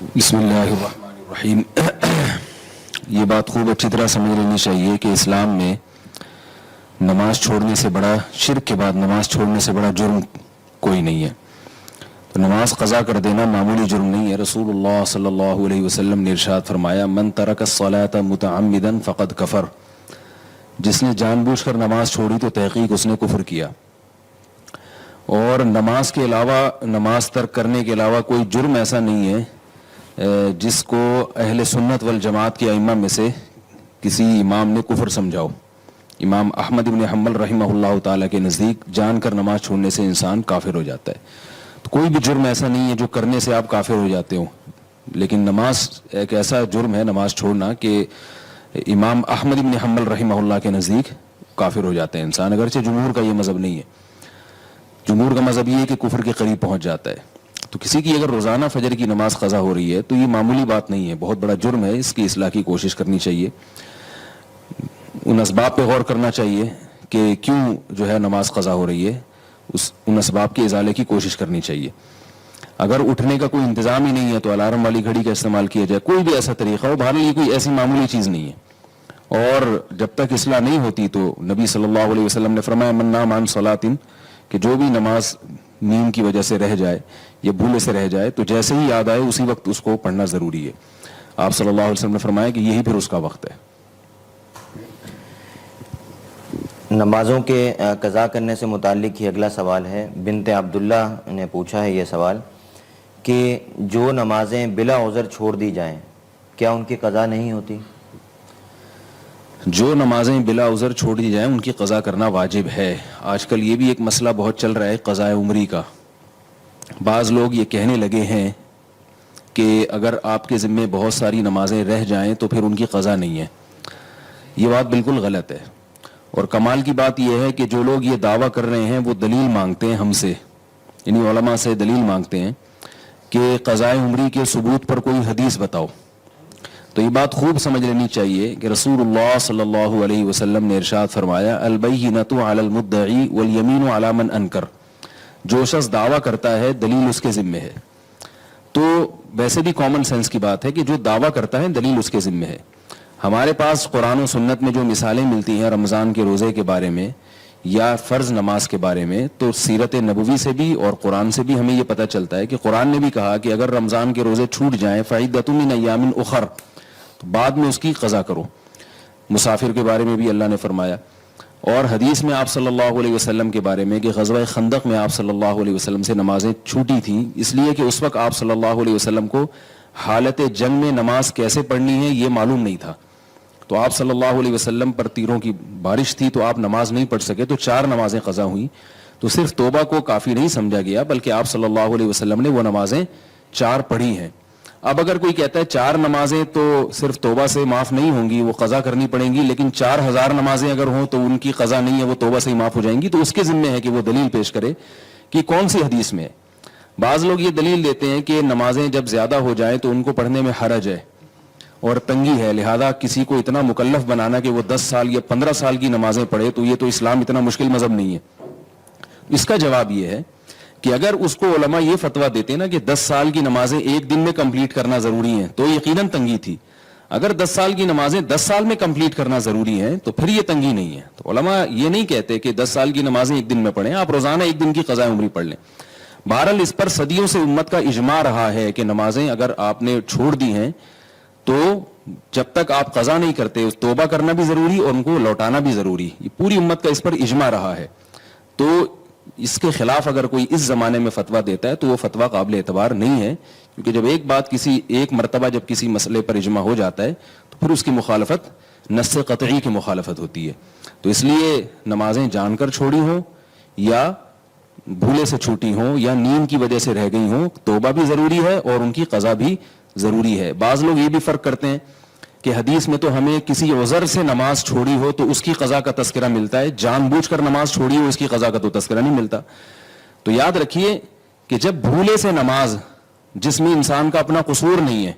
بسم اللہ الرحمن الرحیم. یہ بات خوب اچھی طرح سمجھ لینی چاہیے کہ اسلام میں نماز چھوڑنے سے بڑا، شرک کے بعد نماز چھوڑنے سے بڑا جرم کوئی نہیں ہے. تو نماز قضا کر دینا معمولی جرم نہیں ہے. رسول اللہ صلی اللہ علیہ وسلم نے ارشاد فرمایا من ترک الصلاۃ متعمدا فقد کفر. جس نے جان بوجھ کر نماز چھوڑی تو تحقیق اس نے کفر کیا. اور نماز کے علاوہ، نماز ترک کرنے کے علاوہ کوئی جرم ایسا نہیں ہے جس کو اہل سنت والجماعت کے ائمہ میں سے کسی امام نے کفر سمجھاؤ. امام احمد بن حنبل رحمہ اللہ تعالیٰ کے نزدیک جان کر نماز چھوڑنے سے انسان کافر ہو جاتا ہے. تو کوئی بھی جرم ایسا نہیں ہے جو کرنے سے آپ کافر ہو جاتے ہو، لیکن نماز ایک ایسا جرم ہے نماز چھوڑنا کہ امام احمد بن حنبل رحمہ اللہ کے نزدیک کافر ہو جاتا ہے انسان. اگرچہ جمہور کا یہ مذہب نہیں ہے. جمہور کا مذہب یہ ہے کہ کفر کے قریب پہنچ جاتا ہے. تو کسی کی اگر روزانہ فجر کی نماز قضا ہو رہی ہے تو یہ معمولی بات نہیں ہے، بہت بڑا جرم ہے. اس کی اصلاح کی کوشش کرنی چاہیے. ان اسباب پہ غور کرنا چاہیے کہ کیوں جو ہے نماز قضا ہو رہی ہے، ان اسباب کے ازالے کی کوشش کرنی چاہیے. اگر اٹھنے کا کوئی انتظام ہی نہیں ہے تو الارم والی گھڑی کا استعمال کیا جائے، کوئی بھی ایسا طریقہ ہو. بہرحال یہ کوئی ایسی معمولی چیز نہیں ہے. اور جب تک اصلاح نہیں ہوتی تو نبی صلی اللہ علیہ وسلم نے فرمایا من نام عن صلاۃ، کہ جو بھی نماز نیند کی وجہ سے رہ جائے یا بھولے سے رہ جائے تو جیسے ہی یاد آئے اسی وقت اس کو پڑھنا ضروری ہے. آپ صلی اللہ علیہ وسلم نے فرمایا کہ یہی پھر اس کا وقت ہے. نمازوں کے قضا کرنے سے متعلق ہی اگلا سوال ہے. بنت عبداللہ نے پوچھا ہے یہ سوال کہ جو نمازیں بلا عذر چھوڑ دی جائیں کیا ان کی قضا نہیں ہوتی؟ جو نمازیں بلا عذر چھوڑ دی جائیں ان کی قضا کرنا واجب ہے. آج کل یہ بھی ایک مسئلہ بہت چل رہا ہے قضاء عمری کا. بعض لوگ یہ کہنے لگے ہیں کہ اگر آپ کے ذمے بہت ساری نمازیں رہ جائیں تو پھر ان کی قضا نہیں ہے. یہ بات بالکل غلط ہے. اور کمال کی بات یہ ہے کہ جو لوگ یہ دعویٰ کر رہے ہیں وہ دلیل مانگتے ہیں ہم سے، یعنی علماء سے دلیل مانگتے ہیں کہ قضاء عمری کے ثبوت پر کوئی حدیث بتاؤ. تو یہ بات خوب سمجھ لینی چاہیے کہ رسول اللہ صلی اللہ علیہ وسلم نے ارشاد فرمایا البینۃ علی المدعی والیمین علی من انکر. جو شخص دعویٰ کرتا ہے دلیل اس کے ذمے ہے. تو ویسے بھی کامن سینس کی بات ہے کہ جو دعویٰ کرتا ہے دلیل اس کے ذمے ہے. ہمارے پاس قرآن و سنت میں جو مثالیں ملتی ہیں رمضان کے روزے کے بارے میں یا فرض نماز کے بارے میں، تو سیرت نبوی سے بھی اور قرآن سے بھی ہمیں یہ پتہ چلتا ہے کہ قرآن نے بھی کہا کہ اگر رمضان کے روزے چھوٹ جائیں فعدۃ من ایام اخر، تو بعد میں اس کی قضا کرو. مسافر کے بارے میں بھی اللہ نے فرمایا. اور حدیث میں آپ صلی اللہ علیہ وسلم کے بارے میں کہ غزوہ خندق میں آپ صلی اللہ علیہ وسلم سے نمازیں چھوٹی تھیں اس لیے کہ اس وقت آپ صلی اللہ علیہ وسلم کو حالت جنگ میں نماز کیسے پڑھنی ہے یہ معلوم نہیں تھا. تو آپ صلی اللہ علیہ وسلم پر تیروں کی بارش تھی تو آپ نماز نہیں پڑھ سکے، تو 4 نمازیں قضا ہوئیں. تو صرف توبہ کو کافی نہیں سمجھا گیا بلکہ آپ صلی اللہ علیہ وسلم نے وہ نمازیں 4 پڑھی ہیں. اب اگر کوئی کہتا ہے 4 نمازیں تو صرف توبہ سے معاف نہیں ہوں گی، وہ قضا کرنی پڑیں گی، لیکن 4000 نمازیں اگر ہوں تو ان کی قضا نہیں ہے، وہ توبہ سے ہی معاف ہو جائیں گی، تو اس کے ذمہ ہے کہ وہ دلیل پیش کرے کہ کون سی حدیث میں ہے. بعض لوگ یہ دلیل دیتے ہیں کہ نمازیں جب زیادہ ہو جائیں تو ان کو پڑھنے میں حرج ہے اور تنگی ہے، لہذا کسی کو اتنا مکلف بنانا کہ وہ 10 سال یا 15 سال کی نمازیں پڑھے تو یہ تو اسلام اتنا مشکل مذہب نہیں ہے. اس کا جواب یہ ہے کہ اگر اس کو علماء یہ فتویٰ دیتے نا کہ 10 سال کی نمازیں ایک دن میں کمپلیٹ کرنا ضروری ہیں تو یقیناً تنگی تھی. اگر 10 سال کی نمازیں 10 سال میں کمپلیٹ کرنا ضروری ہیں تو پھر یہ تنگی نہیں ہے. تو علماء یہ نہیں کہتے کہ 10 سال کی نمازیں ایک دن میں پڑھیں، آپ روزانہ ایک دن کی قضاء عمری پڑھ لیں. بہرحال اس پر صدیوں سے امت کا اجماع رہا ہے کہ نمازیں اگر آپ نے چھوڑ دی ہیں تو جب تک آپ قضا نہیں کرتے توبہ کرنا بھی ضروری اور ان کو لوٹانا بھی ضروری. یہ پوری امت کا اس پر اجماع رہا ہے. تو اس کے خلاف اگر کوئی اس زمانے میں فتویٰ دیتا ہے تو وہ فتویٰ قابل اعتبار نہیں ہے، کیونکہ جب ایک مرتبہ جب کسی مسئلے پر اجماع ہو جاتا ہے تو پھر اس کی مخالفت نص قطعی کی مخالفت ہوتی ہے. تو اس لیے نمازیں جان کر چھوڑی ہوں یا بھولے سے چھوٹی ہوں یا نیند کی وجہ سے رہ گئی ہوں، توبہ بھی ضروری ہے اور ان کی قضا بھی ضروری ہے. بعض لوگ یہ بھی فرق کرتے ہیں کہ حدیث میں تو ہمیں کسی عذر سے نماز چھوڑی ہو تو اس کی قضا کا تذکرہ ملتا ہے، جان بوجھ کر نماز چھوڑی ہو اس کی قضا کا تو تذکرہ نہیں ملتا. تو یاد رکھیے کہ جب بھولے سے نماز جس میں انسان کا اپنا قصور نہیں ہے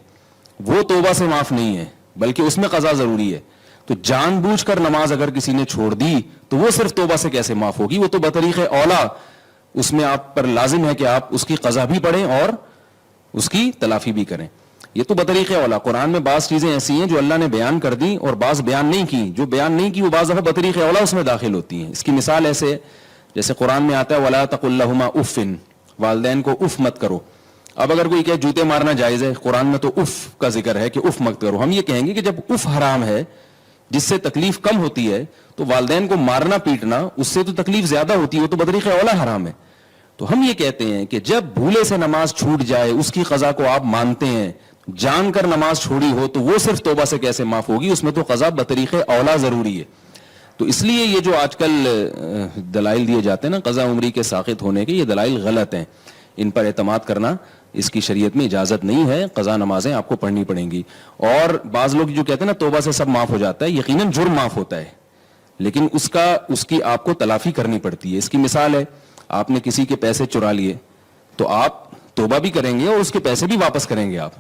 وہ توبہ سے معاف نہیں ہے بلکہ اس میں قضا ضروری ہے. تو جان بوجھ کر نماز اگر کسی نے چھوڑ دی تو وہ صرف توبہ سے کیسے معاف ہوگی؟ وہ تو بطریق اولا اس میں آپ پر لازم ہے کہ آپ اس کی قضا بھی پڑھیں اور اس کی تلافی بھی کریں. یہ تو بطریق اولا. قرآن میں بعض چیزیں ایسی ہیں جو اللہ نے بیان کر دی اور بعض بیان نہیں کی. جو بیان نہیں کی وہ بعض دفعہ بطریق اولا اس میں داخل ہوتی ہیں. اس کی مثال ایسے جیسے قرآن میں آتا ہے وَلَا تَقُلْ لَهُمَا اُفٍّ, والدین کو اف مت کرو. اب اگر کوئی کہ جوتے مارنا جائز ہے, قرآن میں تو اف کا ذکر ہے کہ اف مت کرو. ہم یہ کہیں گے کہ جب اف حرام ہے جس سے تکلیف کم ہوتی ہے تو والدین کو مارنا پیٹنا اس سے تو تکلیف زیادہ ہوتی ہے, وہ تو بطریق اولا حرام ہے. تو ہم یہ کہتے ہیں کہ جب بھولے سے نماز چھوٹ جائے اس کی قضا کو آپ مانتے ہیں, جان کر نماز چھوڑی ہو تو وہ صرف توبہ سے کیسے معاف ہوگی, اس میں تو قضا بطریق اولا ضروری ہے. تو اس لیے یہ جو آج کل دلائل دیے جاتے ہیں نا قضا عمری کے ساقط ہونے کے, یہ دلائل غلط ہیں. ان پر اعتماد کرنا اس کی شریعت میں اجازت نہیں ہے. قضا نمازیں آپ کو پڑھنی پڑیں گی. اور بعض لوگ جو کہتے ہیں نا توبہ سے سب معاف ہو جاتا ہے, یقیناً جرم معاف ہوتا ہے لیکن اس کی آپ کو تلافی کرنی پڑتی ہے. اس کی مثال ہے آپ نے کسی کے پیسے چرا لیے تو آپ توبہ بھی کریں گے اور اس کے پیسے بھی واپس کریں گے آپ,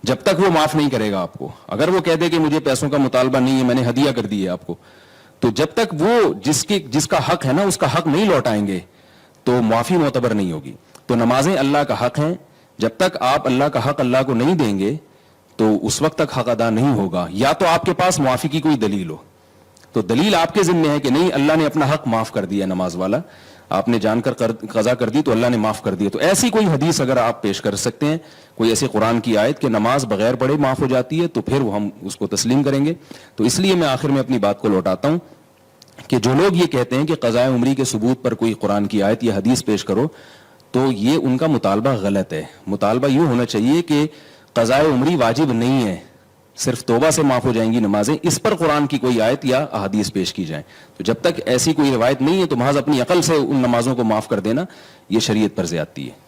جب تک وہ معاف نہیں کرے گا آپ کو. اگر وہ کہہ دے کہ مجھے پیسوں کا مطالبہ نہیں ہے, میں نے ہدیہ کر دی ہے آپ کو, تو جب تک وہ جس کا حق ہے نا اس کا حق نہیں لوٹائیں گے تو معافی معتبر نہیں ہوگی. تو نمازیں اللہ کا حق ہیں, جب تک آپ اللہ کا حق اللہ کو نہیں دیں گے تو اس وقت تک حق ادا نہیں ہوگا. یا تو آپ کے پاس معافی کی کوئی دلیل ہو, تو دلیل آپ کے ذمہ ہے کہ نہیں اللہ نے اپنا حق معاف کر دیا, نماز والا آپ نے جان کر قضا کر دی تو اللہ نے معاف کر دیا. تو ایسی کوئی حدیث اگر آپ پیش کر سکتے ہیں, کوئی ایسی قرآن کی آیت کہ نماز بغیر پڑھے معاف ہو جاتی ہے, تو پھر ہم اس کو تسلیم کریں گے. تو اس لیے میں آخر میں اپنی بات کو لوٹاتا ہوں کہ جو لوگ یہ کہتے ہیں کہ قضاء عمری کے ثبوت پر کوئی قرآن کی آیت یا حدیث پیش کرو, تو یہ ان کا مطالبہ غلط ہے. مطالبہ یوں ہونا چاہیے کہ قضاء عمری واجب نہیں ہے, صرف توبہ سے معاف ہو جائیں گی نمازیں, اس پر قرآن کی کوئی آیت یا احادیث پیش کی جائیں. تو جب تک ایسی کوئی روایت نہیں ہے تو محض اپنی عقل سے ان نمازوں کو معاف کر دینا یہ شریعت پر زیادتی ہے.